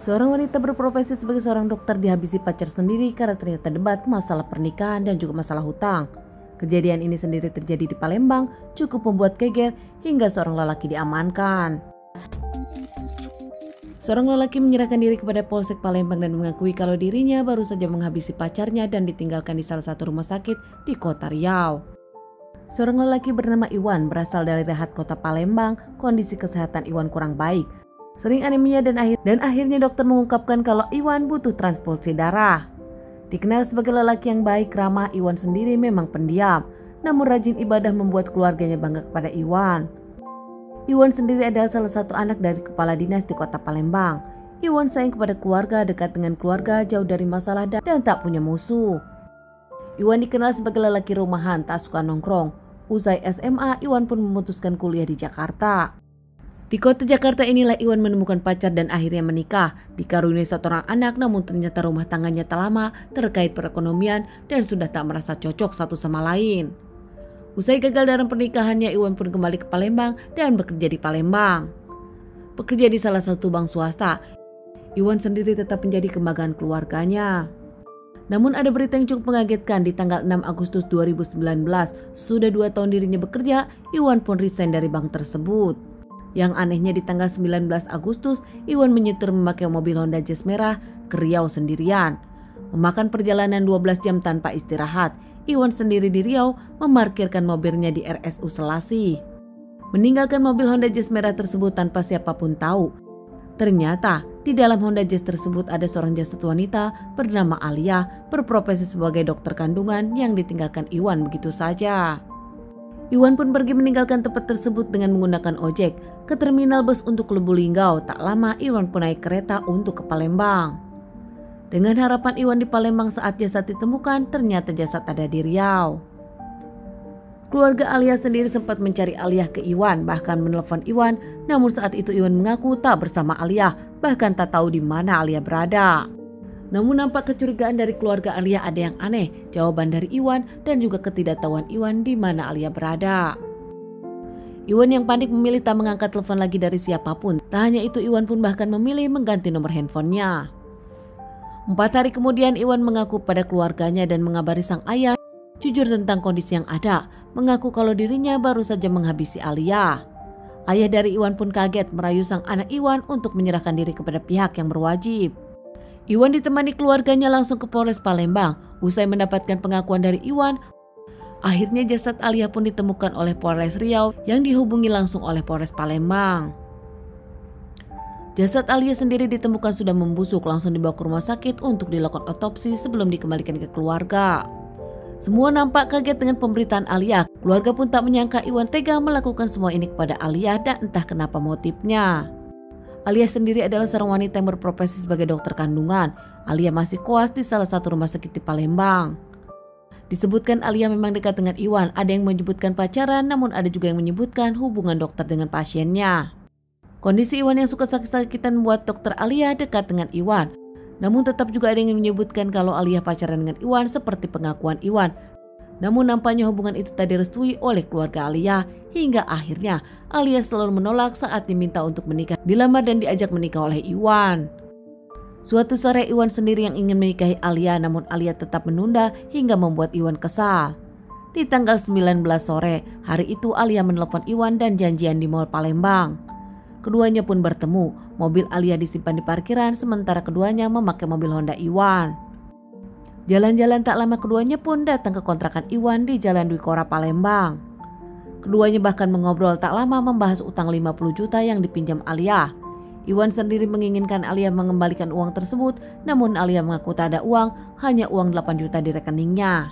Seorang wanita berprofesi sebagai seorang dokter dihabisi pacar sendiri karena ternyata debat masalah pernikahan dan juga masalah hutang. Kejadian ini sendiri terjadi di Palembang, cukup membuat geger hingga seorang lelaki diamankan. Seorang lelaki menyerahkan diri kepada Polsek Palembang dan mengakui kalau dirinya baru saja menghabisi pacarnya dan ditinggalkan di salah satu rumah sakit di kota Riau. Seorang lelaki bernama Iwan berasal dari Rahat kota Palembang. Kondisi kesehatan Iwan kurang baik, sering anemia dan akhirnya dokter mengungkapkan kalau Iwan butuh transfusi darah. Dikenal sebagai lelaki yang baik ramah, Iwan sendiri memang pendiam, namun rajin ibadah membuat keluarganya bangga kepada Iwan. Iwan sendiri adalah salah satu anak dari kepala dinas di kota Palembang. Iwan sayang kepada keluarga, dekat dengan keluarga, jauh dari masalah dan tak punya musuh. Iwan dikenal sebagai lelaki rumahan, tak suka nongkrong. Usai SMA, Iwan pun memutuskan kuliah di Jakarta. Di kota Jakarta inilah Iwan menemukan pacar dan akhirnya menikah. Dikaruniai satu orang anak, namun ternyata rumah tangganya tak lama terkait perekonomian dan sudah tak merasa cocok satu sama lain. Usai gagal dalam pernikahannya, Iwan pun kembali ke Palembang dan bekerja di Palembang. Bekerja di salah satu bank swasta, Iwan sendiri tetap menjadi kebanggaan keluarganya. Namun ada berita yang cukup mengagetkan. Di tanggal 6 Agustus 2019, sudah 2 tahun dirinya bekerja, Iwan pun resign dari bank tersebut. Yang anehnya di tanggal 19 Agustus, Iwan menyetir memakai mobil Honda Jazz merah ke Riau sendirian. Memakan perjalanan 12 jam tanpa istirahat, Iwan sendiri di Riau memarkirkan mobilnya di RSU Selasih. Meninggalkan mobil Honda Jazz merah tersebut tanpa siapapun tahu. Ternyata di dalam Honda Jazz tersebut ada seorang jasad wanita bernama Alia, berprofesi sebagai dokter kandungan yang ditinggalkan Iwan begitu saja. Iwan pun pergi meninggalkan tempat tersebut dengan menggunakan ojek ke terminal bus untuk ke Lubuk Linggau. Tak lama Iwan pun naik kereta untuk ke Palembang. Dengan harapan Iwan di Palembang, saat jasad ditemukan ternyata jasad ada di Riau. Keluarga Alia sendiri sempat mencari Alia ke Iwan, bahkan menelpon Iwan, namun saat itu Iwan mengaku tak bersama Alia, bahkan tak tahu di mana Alia berada. Namun nampak kecurigaan dari keluarga Alia ada yang aneh, jawaban dari Iwan dan juga ketidaktahuan Iwan di mana Alia berada. Iwan yang panik memilih tak mengangkat telepon lagi dari siapapun. Tak hanya itu, Iwan pun bahkan memilih mengganti nomor handphonenya. 4 hari kemudian Iwan mengaku pada keluarganya dan mengabari sang ayah jujur tentang kondisi yang ada, mengaku kalau dirinya baru saja menghabisi Alia. Ayah dari Iwan pun kaget merayu sang anak Iwan untuk menyerahkan diri kepada pihak yang berwajib. Iwan ditemani keluarganya langsung ke Polres Palembang. Usai mendapatkan pengakuan dari Iwan, akhirnya jasad Alia pun ditemukan oleh Polres Riau yang dihubungi langsung oleh Polres Palembang. Jasad Alia sendiri ditemukan sudah membusuk, langsung dibawa ke rumah sakit untuk dilakukan otopsi sebelum dikembalikan ke keluarga. Semua nampak kaget dengan pemberitaan Alia. Keluarga pun tak menyangka Iwan tega melakukan semua ini kepada Alia dan entah kenapa motifnya. Alia sendiri adalah seorang wanita yang berprofesi sebagai dokter kandungan. Alia masih koas di salah satu rumah sakit di Palembang. Disebutkan Alia memang dekat dengan Iwan. Ada yang menyebutkan pacaran, namun ada juga yang menyebutkan hubungan dokter dengan pasiennya. Kondisi Iwan yang suka sakit-sakitan membuat dokter Alia dekat dengan Iwan. Namun tetap juga ada yang menyebutkan kalau Alia pacaran dengan Iwan seperti pengakuan Iwan. Namun nampaknya hubungan itu tak direstui oleh keluarga Alia. Hingga akhirnya Alia selalu menolak saat diminta untuk menikah, dilamar dan diajak menikah oleh Iwan. Suatu sore Iwan sendiri yang ingin menikahi Alia, namun Alia tetap menunda hingga membuat Iwan kesal. Di tanggal 19 sore, hari itu Alia menelpon Iwan dan janjian di Mall Palembang. Keduanya pun bertemu. Mobil Alia disimpan di parkiran, sementara keduanya memakai mobil Honda Iwan. Jalan-jalan tak lama keduanya pun datang ke kontrakan Iwan di Jalan Dwi Kora Palembang. Keduanya bahkan mengobrol tak lama membahas utang 50 juta yang dipinjam Alia. Iwan sendiri menginginkan Alia mengembalikan uang tersebut, namun Alia mengaku tak ada uang, hanya uang 8 juta di rekeningnya.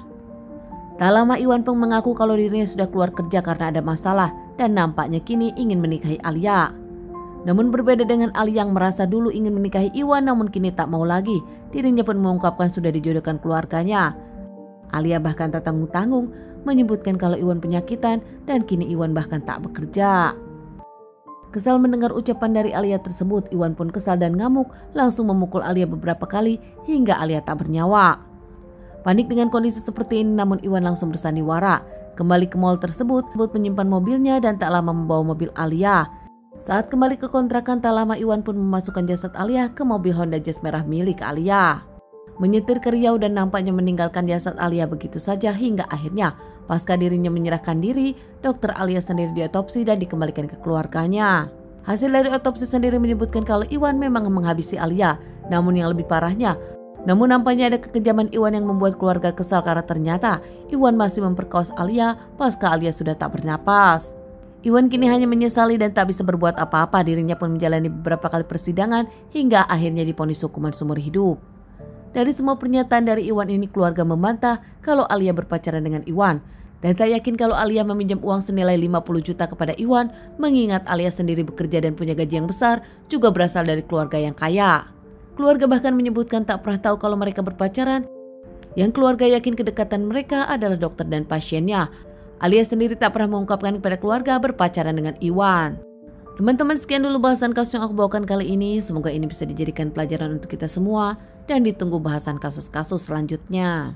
Tak lama Iwan pun mengaku kalau dirinya sudah keluar kerja karena ada masalah dan nampaknya kini ingin menikahi Alia. Namun berbeda dengan Alia yang merasa dulu ingin menikahi Iwan namun kini tak mau lagi. Dirinya pun mengungkapkan sudah dijodohkan keluarganya. Alia bahkan tak tanggung-tanggung menyebutkan kalau Iwan penyakitan dan kini Iwan bahkan tak bekerja. Kesal mendengar ucapan dari Alia tersebut, Iwan pun kesal dan ngamuk, langsung memukul Alia beberapa kali hingga Alia tak bernyawa. Panik dengan kondisi seperti ini, namun Iwan langsung bersandiwara. Kembali ke mall tersebut, menyimpan mobilnya dan tak lama membawa mobil Alia. Saat kembali ke kontrakan, tak lama Iwan pun memasukkan jasad Alia ke mobil Honda Jazz merah milik Alia. Menyetir ke Riau dan nampaknya meninggalkan jasad Alia begitu saja hingga akhirnya pasca dirinya menyerahkan diri, dokter Alia sendiri diotopsi dan dikembalikan ke keluarganya. Hasil dari otopsi sendiri menyebutkan kalau Iwan memang menghabisi Alia, namun yang lebih parahnya, nampaknya ada kekejaman Iwan yang membuat keluarga kesal karena ternyata Iwan masih memperkosa Alia pasca Alia sudah tak bernapas. Iwan kini hanya menyesali dan tak bisa berbuat apa-apa. Dirinya pun menjalani beberapa kali persidangan hingga akhirnya divonis hukuman seumur hidup. Dari semua pernyataan dari Iwan ini, keluarga membantah kalau Alia berpacaran dengan Iwan dan tak yakin kalau Alia meminjam uang senilai 50 juta kepada Iwan, mengingat Alia sendiri bekerja dan punya gaji yang besar, juga berasal dari keluarga yang kaya. Keluarga bahkan menyebutkan tak pernah tahu kalau mereka berpacaran. Yang keluarga yakin kedekatan mereka adalah dokter dan pasiennya. Alia sendiri tak pernah mengungkapkan kepada keluarga berpacaran dengan Iwan. Teman-teman, sekian dulu bahasan kasus yang aku bawakan kali ini. Semoga ini bisa dijadikan pelajaran untuk kita semua dan ditunggu bahasan kasus-kasus selanjutnya.